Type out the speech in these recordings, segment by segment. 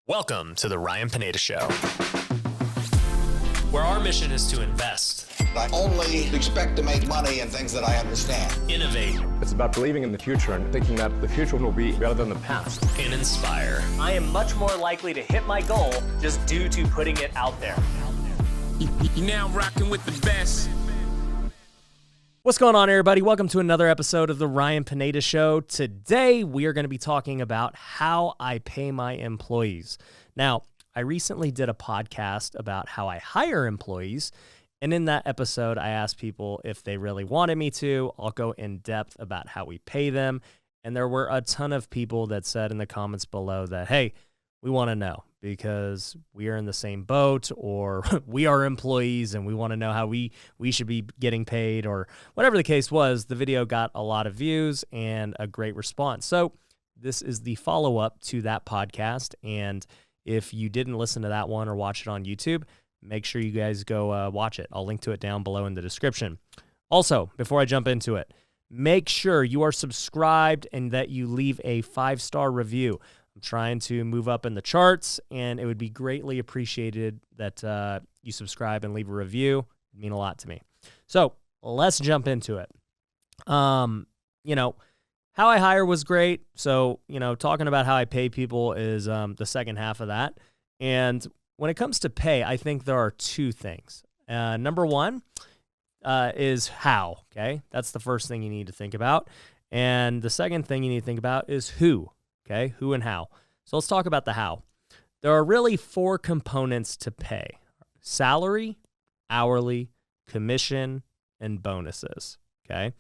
Welcome to the Ryan Pineda Show, where our mission is to invest, I only expect to make money in things that I understand. innovate, It's about believing in the future and thinking that the future will be better than the past. and inspire. I am much more likely to hit my goal just due to putting it out there. You're now rocking with the best. What's going on, everybody? Welcome to another episode of the Ryan Pineda Show. Today, we are going to be talking about how I pay my employees. Now, I recently did a podcast about how I hire employees, and in that episode, I asked people if they really wanted me to. I'll go in depth about how we pay them, and there were a ton of people that said in the comments below that, hey, we want to know because we are in the same boat, or we are employees and we want to know how we should be getting paid, or whatever the case was. The video got a lot of views and a great response. So this is the follow-up to that podcast. And if you didn't listen to that one or watch it on YouTube, make sure you guys go watch it. I'll link to it down below in the description. Also, before I jump into it, make sure you are subscribed and that you leave a 5-star review. I'm trying to move up in the charts, and it would be greatly appreciated that you subscribe and leave a review. It'd mean a lot to me. So let's jump into it. How I hire was great. So, talking about how I pay people is the second half of that. And when it comes to pay, I think there are two things. Number one is how, okay? That's the first thing you need to think about. And the second thing you need to think about is who. Okay, who and how. So let's talk about the how. There are really 4 components to pay: salary, hourly, commission, and bonuses. Okay.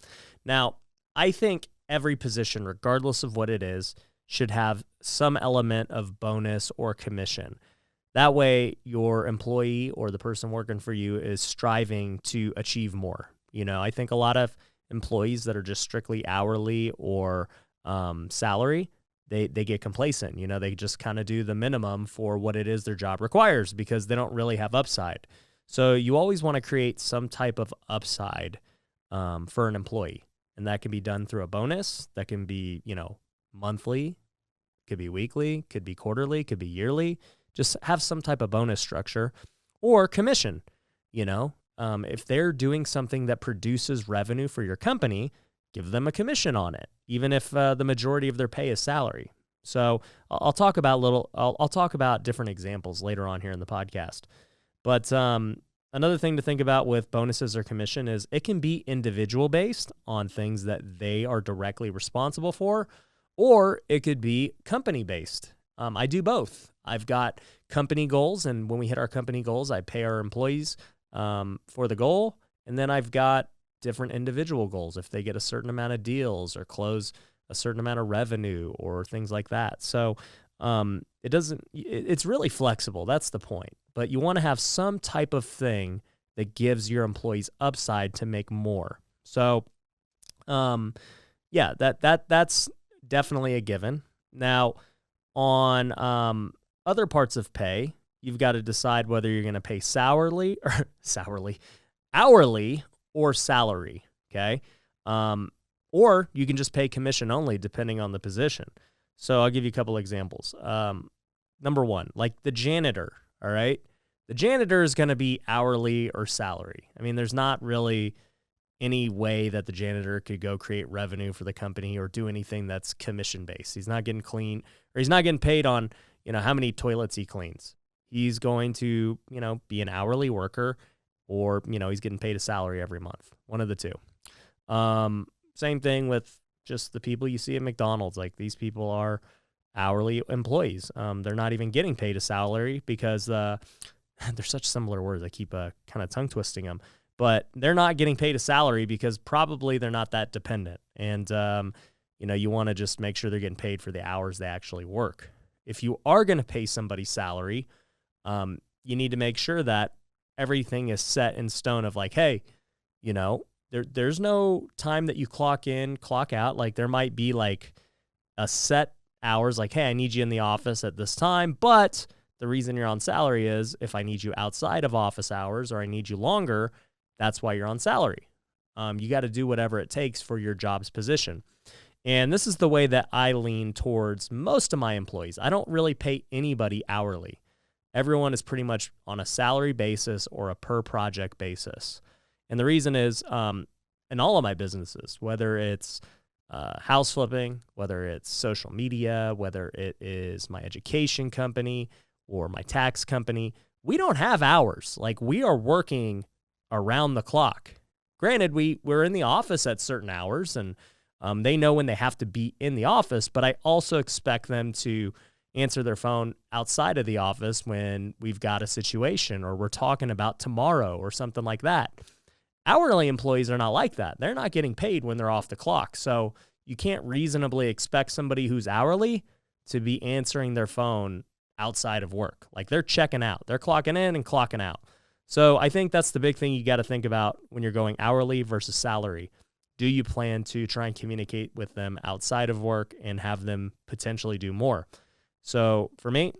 Now, I think every position, regardless of what it is, should have some element of bonus or commission. That way, your employee or the person working for you is striving to achieve more. I think a lot of employees that are just strictly hourly or salary, they get complacent. They just kind of do the minimum for what it is their job requires because they don't really have upside. So you always want to create some type of upside for an employee. And that can be done through a bonus. That can be, monthly, could be weekly, could be quarterly, could be yearly. Just have some type of bonus structure or commission. If they're doing something that produces revenue for your company, give them a commission on it, even if the majority of their pay is salary. So I'll talk about different examples later on here in the podcast. But another thing to think about with bonuses or commission is it can be individual based on things that they are directly responsible for, or it could be company based. I do both. I've got company goals, and when we hit our company goals, I pay our employees for the goal, and then I've got different individual goals if they get a certain amount of deals or close a certain amount of revenue or things like that. So it's really flexible. That's the point. But you want to have some type of thing that gives your employees upside to make more. So that's definitely a given. Now, on other parts of pay, you've got to decide whether you're going to pay hourly or salary, okay? Or you can just pay commission only depending on the position. So I'll give you a couple examples. Number one, like the janitor, all right? The janitor is going to be hourly or salary. I mean, there's not really any way that the janitor could go create revenue for the company or do anything that's commission-based. He's not getting he's not getting paid on, how many toilets he cleans. He's going to, be an hourly worker, or, he's getting paid a salary every month. One of the two. Same thing with just the people you see at McDonald's. Like, these people are hourly employees. They're not even getting paid a salary because they're such similar words. I keep kind of tongue twisting them. But they're not getting paid a salary because probably they're not that dependent. And, you want to just make sure they're getting paid for the hours they actually work. If you are going to pay somebody salary, you need to make sure that everything is set in stone of like, hey, there's no time that you clock in, clock out. Like, there might be like a set hours, like, hey, I need you in the office at this time, but the reason you're on salary is if I need you outside of office hours or I need you longer, that's why you're on salary. You got to do whatever it takes for your job's position. And this is the way that I lean towards most of my employees. I don't really pay anybody hourly. Everyone is pretty much on a salary basis or a per project basis. And the reason is in all of my businesses, whether it's house flipping, whether it's social media, whether it is my education company or my tax company, we don't have hours. Like, we are working around the clock. Granted, we're in the office at certain hours, and they know when they have to be in the office, but I also expect them to answer their phone outside of the office when we've got a situation or we're talking about tomorrow or something like that. Hourly employees are not like that. They're not getting paid when they're off the clock. So you can't reasonably expect somebody who's hourly to be answering their phone outside of work. Like, they're checking out. They're clocking in and clocking out. So I think that's the big thing you got to think about when you're going hourly versus salary. Do you plan to try and communicate with them outside of work and have them potentially do more? So for me,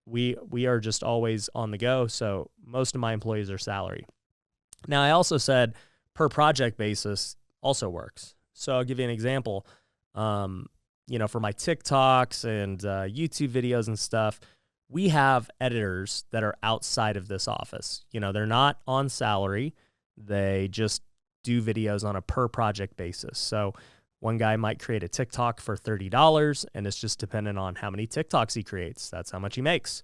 we are just always on the go. So most of my employees are salary. Now, I also said per project basis also works. So I'll give you an example. For my TikToks and YouTube videos and stuff, we have editors that are outside of this office. They're not on salary. They just do videos on a per project basis. So one guy might create a TikTok for $30, and it's just dependent on how many TikToks he creates. That's how much he makes.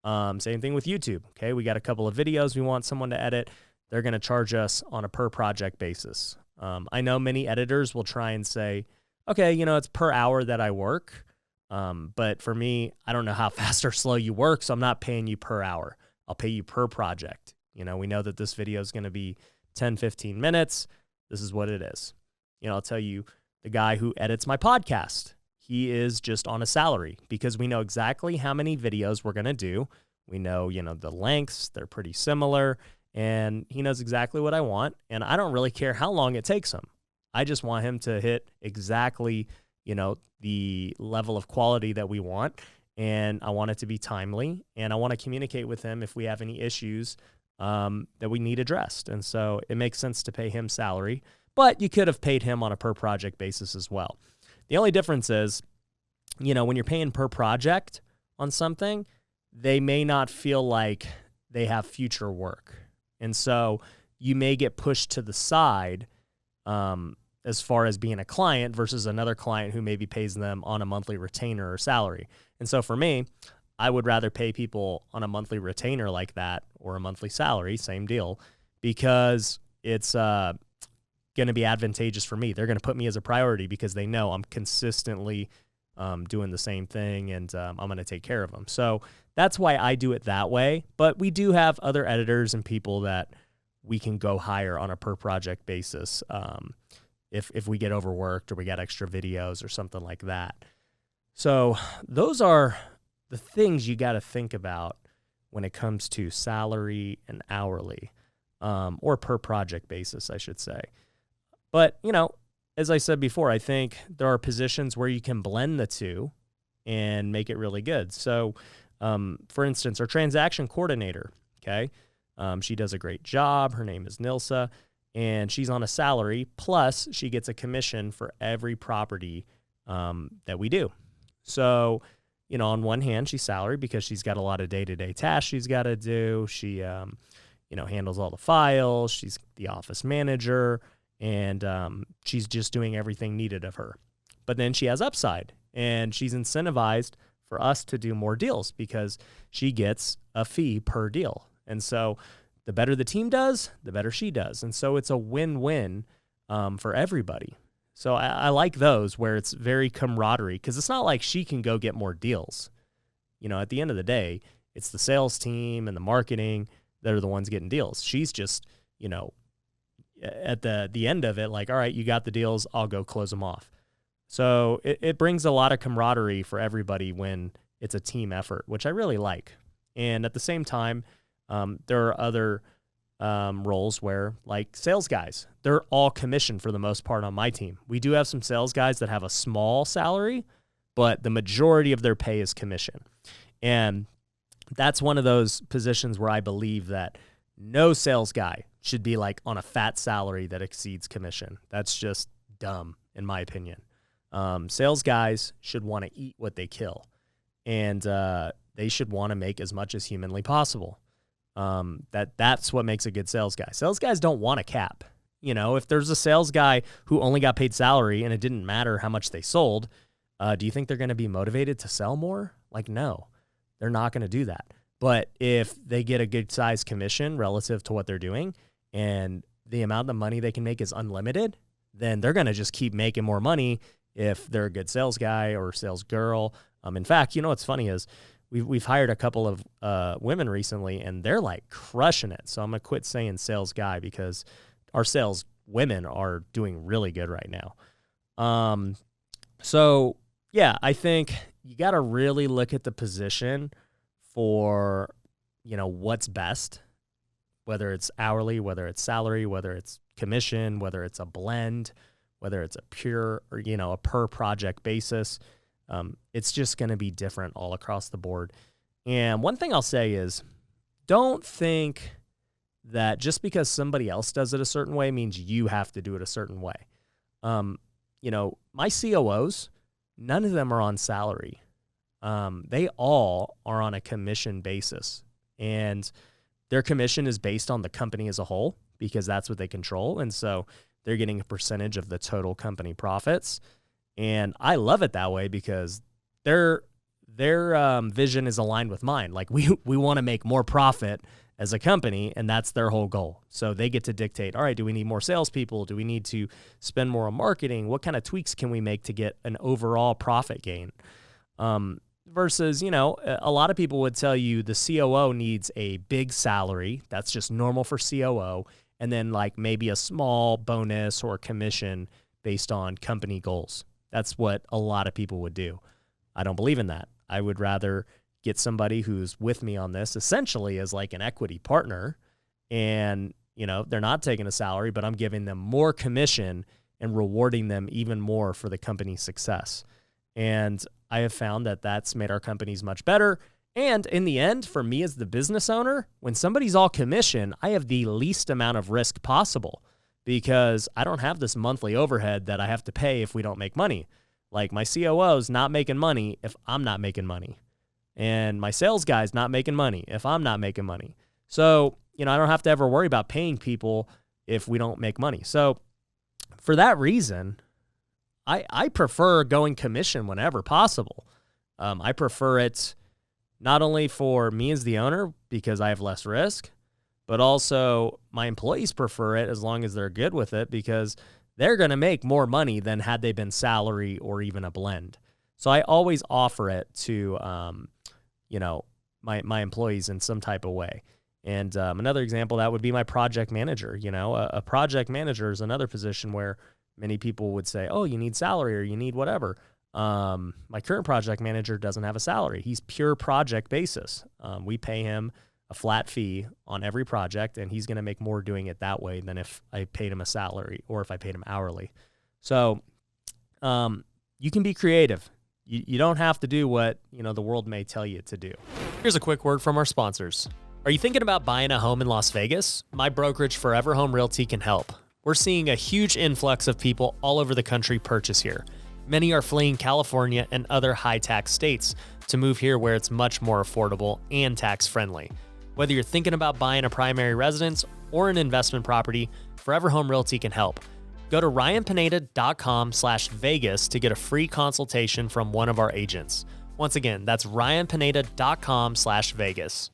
Same thing with YouTube. Okay, we got a couple of videos we want someone to edit. They're going to charge us on a per project basis. I know many editors will try and say, okay, it's per hour that I work. But for me, I don't know how fast or slow you work, so I'm not paying you per hour. I'll pay you per project. We know that this video is going to be 10, 15 minutes. This is what it is. I'll tell you, the guy who edits my podcast, he is just on a salary because we know exactly how many videos we're going to do. We know, the lengths, they're pretty similar, and he knows exactly what I want, and I don't really care how long it takes him. I just want him to hit exactly, the level of quality that we want, and I want it to be timely, and I want to communicate with him if we have any issues that we need addressed. And so it makes sense to pay him salary, but you could have paid him on a per project basis as well. The only difference is, when you're paying per project on something, they may not feel like they have future work. And so you may get pushed to the side as far as being a client versus another client who maybe pays them on a monthly retainer or salary. And so for me, I would rather pay people on a monthly retainer like that or a monthly salary, same deal, because it's going to be advantageous for me. They're going to put me as a priority because they know I'm consistently doing the same thing, and I'm going to take care of them. So that's why I do it that way. But we do have other editors and people that we can go hire on a per project basis if we get overworked or we got extra videos or something like that. So those are the things you got to think about when it comes to salary and hourly, or per project basis, I should say. But, as I said before, I think there are positions where you can blend the two and make it really good. So, for instance, our transaction coordinator, okay, she does a great job. Her name is Nilsa, and she's on a salary, plus she gets a commission for every property that we do. So, on one hand, she's salary because she's got a lot of day-to-day tasks she's got to do. She, handles all the files. She's the office manager, and she's just doing everything needed of her. But then she has upside, and she's incentivized for us to do more deals because she gets a fee per deal. And so the better the team does, the better she does. And so it's a win-win for everybody. So I like those where it's very camaraderie because it's not like she can go get more deals. At the end of the day, it's the sales team and the marketing that are the ones getting deals. She's just, at the end of it, like, all right, you got the deals, I'll go close them off. So it brings a lot of camaraderie for everybody when it's a team effort, which I really like. And at the same time, there are other roles where, like sales guys, they're all commissioned for the most part on my team. We do have some sales guys that have a small salary, but the majority of their pay is commission. And that's one of those positions where I believe that no sales guy should be like on a fat salary that exceeds commission. That's just dumb, in my opinion. Sales guys should want to eat what they kill, and they should want to make as much as humanly possible. That's what makes a good sales guy. Sales guys don't want a cap. You know, if there's a sales guy who only got paid salary and it didn't matter how much they sold, do you think they're going to be motivated to sell more? Like, no, they're not going to do that. But if they get a good size commission relative to what they're doing and the amount of money they can make is unlimited, then they're going to just keep making more money if they're a good sales guy or sales girl. In fact, you know what's funny is we've hired a couple of women recently, and they're like crushing it. So I'm going to quit saying sales guy because our sales women are doing really good right now. So yeah, I think you got to really look at the position for, you know, what's best, whether it's hourly, whether it's salary, whether it's commission, whether it's a blend, whether it's a pure or, you know, a per project basis. It's just going to be different all across the board. And one thing I'll say is, don't think that just because somebody else does it a certain way means you have to do it a certain way. You know, my COOs, none of them are on salary. They all are on a commission basis, and their commission is based on the company as a whole because that's what they control. And so they're getting a percentage of the total company profits. And I love it that way because their vision is aligned with mine. Like we want to make more profit as a company, and that's their whole goal. So they get to dictate, all right, do we need more salespeople? Do we need to spend more on marketing? What kind of tweaks can we make to get an overall profit gain? Versus, you know, a lot of people would tell you the COO needs a big salary. That's just normal for COO. And then like maybe a small bonus or commission based on company goals. That's what a lot of people would do. I don't believe in that. I would rather get somebody who's with me on this essentially as like an equity partner, and, you know, they're not taking a salary, but I'm giving them more commission and rewarding them even more for the company's success. And I have found that that's made our companies much better. And in the end, for me as the business owner, when somebody's all commission, I have the least amount of risk possible because I don't have this monthly overhead that I have to pay if we don't make money. Like my COO's not making money if I'm not making money. And my sales guy's not making money if I'm not making money. So, you know, I don't have to ever worry about paying people if we don't make money. So for that reason, I prefer going commission whenever possible. I prefer it not only for me as the owner because I have less risk, but also my employees prefer it as long as they're good with it because they're going to make more money than had they been salary or even a blend. So I always offer it to, you know, my employees in some type of way. And another example, that would be my project manager. You know, a project manager is another position where many people would say, oh, you need salary or you need whatever. My current project manager doesn't have a salary. He's pure project basis. We pay him a flat fee on every project, and he's going to make more doing it that way than if I paid him a salary or if I paid him hourly. So you can be creative. You don't have to do what, you know, the world may tell you to do. Here's a quick word from our sponsors. Are you thinking about buying a home in Las Vegas? My brokerage, Forever Home Realty, can help. We're seeing a huge influx of people all over the country purchase here. Many are fleeing California and other high-tax states to move here where it's much more affordable and tax-friendly. Whether you're thinking about buying a primary residence or an investment property, Forever Home Realty can help. Go to ryanpineda.com/Vegas to get a free consultation from one of our agents. Once again, that's ryanpineda.com/Vegas.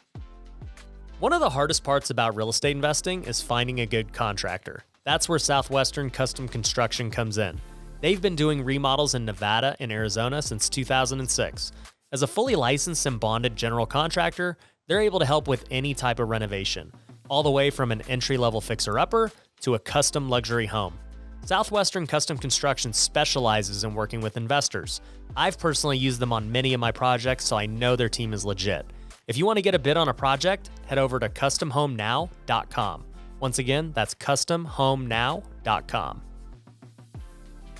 One of the hardest parts about real estate investing is finding a good contractor. That's where Southwestern Custom Construction comes in. They've been doing remodels in Nevada and Arizona since 2006. As a fully licensed and bonded general contractor, they're able to help with any type of renovation, all the way from an entry-level fixer-upper to a custom luxury home. Southwestern Custom Construction specializes in working with investors. I've personally used them on many of my projects, so I know their team is legit. If you want to get a bid on a project, head over to customhomenow.com. Once again, that's customhomenow.com.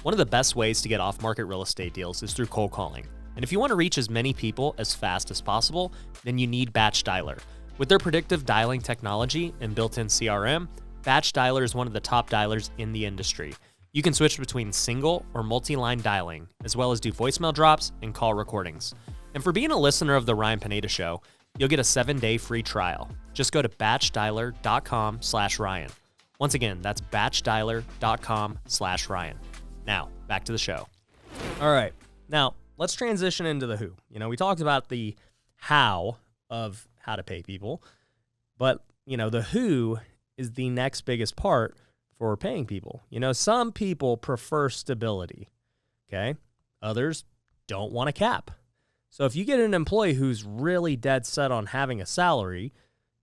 One of the best ways to get off-market real estate deals is through cold calling. And if you want to reach as many people as fast as possible, then you need Batch Dialer. With their predictive dialing technology and built-in CRM, Batch Dialer is one of the top dialers in the industry. You can switch between single or multi-line dialing, as well as do voicemail drops and call recordings. And for being a listener of The Ryan Pineda Show, you'll get a 7-day free trial. Just go to batchdialer.com/Ryan. Once again, that's batchdialer.com/Ryan. Now, back to the show. All right. Now, let's transition into the who. We talked about the how of how to pay people, but, the who is the next biggest part for paying people. Some people prefer stability, okay? Others don't want a cap. So if you get an employee who's really dead set on having a salary,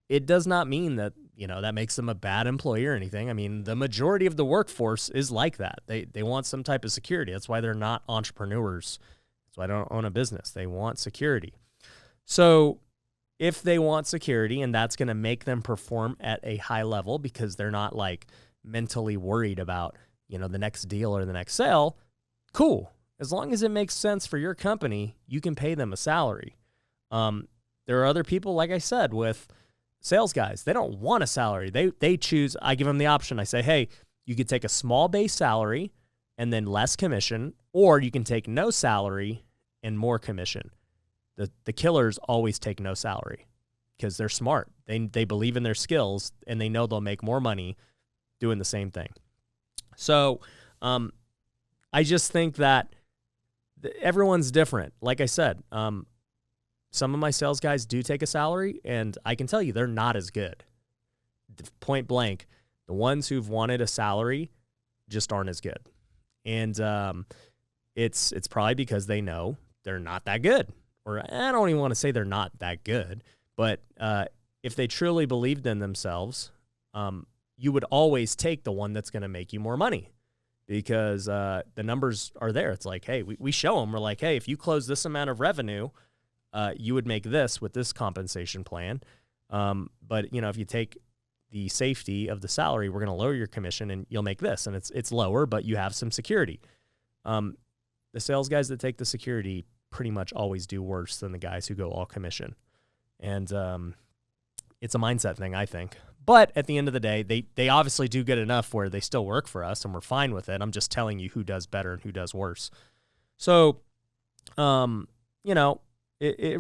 it does not mean that, that makes them a bad employee or anything. I mean, the majority of the workforce is like that. They want some type of security. That's why they're not entrepreneurs. That's why they don't own a business. They want security. So if they want security and that's going to make them perform at a high level because they're not like mentally worried about, the next deal or the next sale, cool. As long as it makes sense for your company, you can pay them a salary. There are other people, like I said, with sales guys. They don't want a salary. They choose. I give them the option. I say, hey, you could take a small base salary and then less commission, or you can take no salary and more commission. The killers always take no salary because they're smart. They believe in their skills and they know they'll make more money doing the same thing. So I just think that everyone's different. Like I said, some of my sales guys do take a salary, and I can tell you they're not as good. Point blank, the ones who've wanted a salary just aren't as good. And it's probably because they know they're not that good. Or I don't even want to say they're not that good, but if they truly believed in themselves, you would always take the one that's going to make you more money because the numbers are there. It's like, hey, we show them. We're like, hey, if you close this amount of revenue, you would make this with this compensation plan. But, if you take the safety of the salary, we're going to lower your commission and you'll make this. And it's lower, but you have some security. The sales guys that take the security pretty much always do worse than the guys who go all commission. And it's a mindset thing, I think. But at the end of the day, they obviously do good enough where they still work for us and we're fine with it. I'm just telling you who does better and who does worse. So, it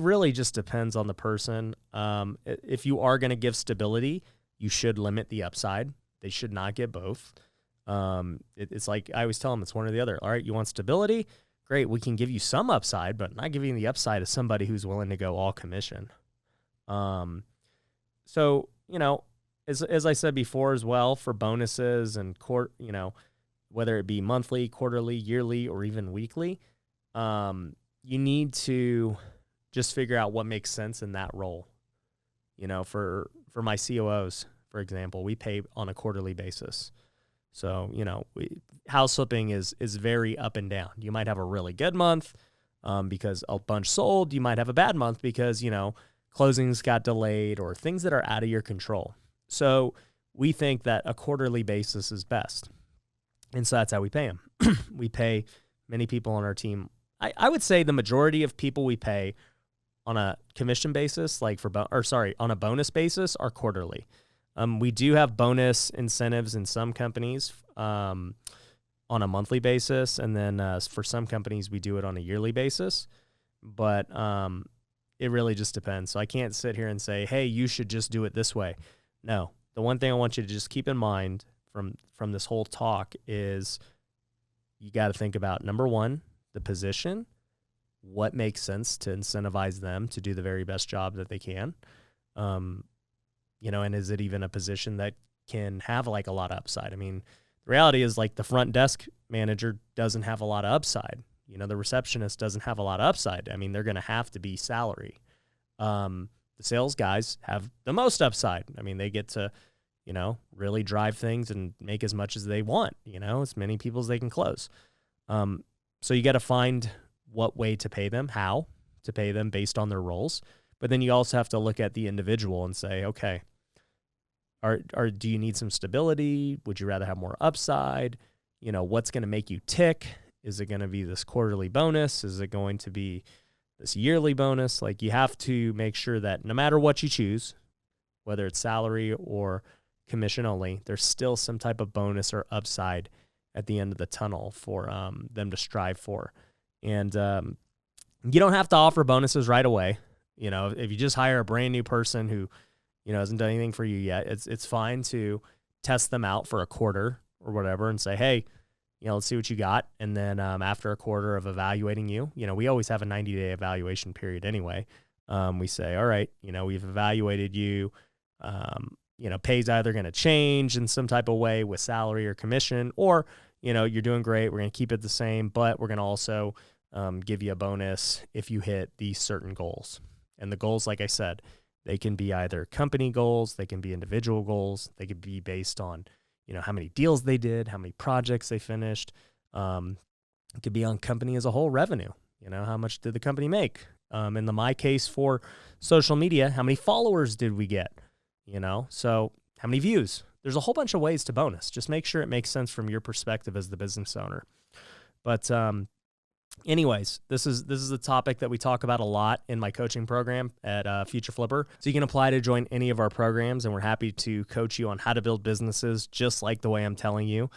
really just depends on the person. If you are going to give stability, you should limit the upside. They should not get both. It's like I always tell them, it's one or the other. All right, you want stability? Great, we can give you some upside, but not giving the upside to somebody who's willing to go all commission. So, as I said before as well, for bonuses and whether it be monthly, quarterly, yearly, or even weekly, you need to just figure out what makes sense in that role. For my COOs, for example, we pay on a quarterly basis. So, house flipping is very up and down. You might have a really good month because a bunch sold. You might have a bad month because, closings got delayed or things that are out of your control. So we think that a quarterly basis is best. And so that's how we pay them. We pay many people on our team. I would say the majority of people we pay on a commission basis, on a bonus basis, are quarterly. We do have bonus incentives in some companies on a monthly basis, and then for some companies we do it on a yearly basis. But it really just depends. So I can't sit here and say, hey, you should just do it this way. No. The one thing I want you to just keep in mind from this whole talk is you got to think about, number one, the position, what makes sense to incentivize them to do the very best job that they can. And is it even a position that can have like a lot of upside? I mean, the reality is like the front desk manager doesn't have a lot of upside. The receptionist doesn't have a lot of upside. I mean, they're going to have to be salary. The sales guys have the most upside. I mean, they get to, really drive things and make as much as they want, as many people as they can close. So you got to find what way to pay them, how to pay them based on their roles. But then you also have to look at the individual and say, okay, do you need some stability? Would you rather have more upside? What's going to make you tick? Is it going to be this quarterly bonus? Is it going to be this yearly bonus? Like, you have to make sure that no matter what you choose, whether it's salary or commission only, there's still some type of bonus or upside at the end of the tunnel for them to strive for. And you don't have to offer bonuses right away. You know, if you just hire a brand new person who, you know, hasn't done anything for you yet, it's fine to test them out for a quarter or whatever and say, hey, you know, let's see what you got. And then after a quarter of evaluating you, you know, we always have a 90-day evaluation period anyway. We say, all right, you know, we've evaluated you. You know, pay's either going to change in some type of way with salary or commission, or, you know, you're doing great. We're going to keep it the same, but we're going to also give you a bonus if you hit these certain goals. And the goals, like I said, they can be either company goals, they can be individual goals, they could be based on, you know, how many deals they did, how many projects they finished. It could be on company as a whole revenue. You know, how much did the company make? In my case for social media, how many followers did we get? You know, so how many views? There's a whole bunch of ways to bonus. Just make sure it makes sense from your perspective as the business owner. But anyways, this is a topic that we talk about a lot in my coaching program at Future Flipper. So you can apply to join any of our programs, and we're happy to coach you on how to build businesses just like the way I'm telling you,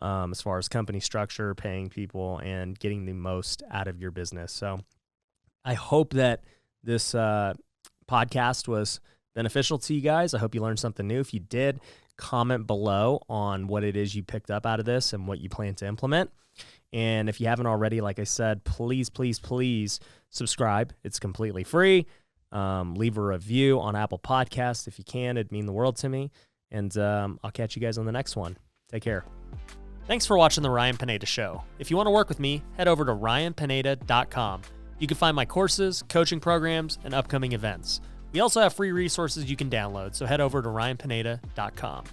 as far as company structure, paying people, and getting the most out of your business. So I hope that this podcast was beneficial to you guys. I hope you learned something new. If you did, comment below on what it is you picked up out of this and what you plan to implement. And if you haven't already, like I said, please, please, please subscribe. It's completely free. Leave a review on Apple Podcasts if you can. It'd mean the world to me. And I'll catch you guys on the next one. Take care. Thanks for watching The Ryan Pineda Show. If you want to work with me, head over to ryanpineda.com. You can find my courses, coaching programs, and upcoming events. We also have free resources you can download, so head over to ryanpineda.com.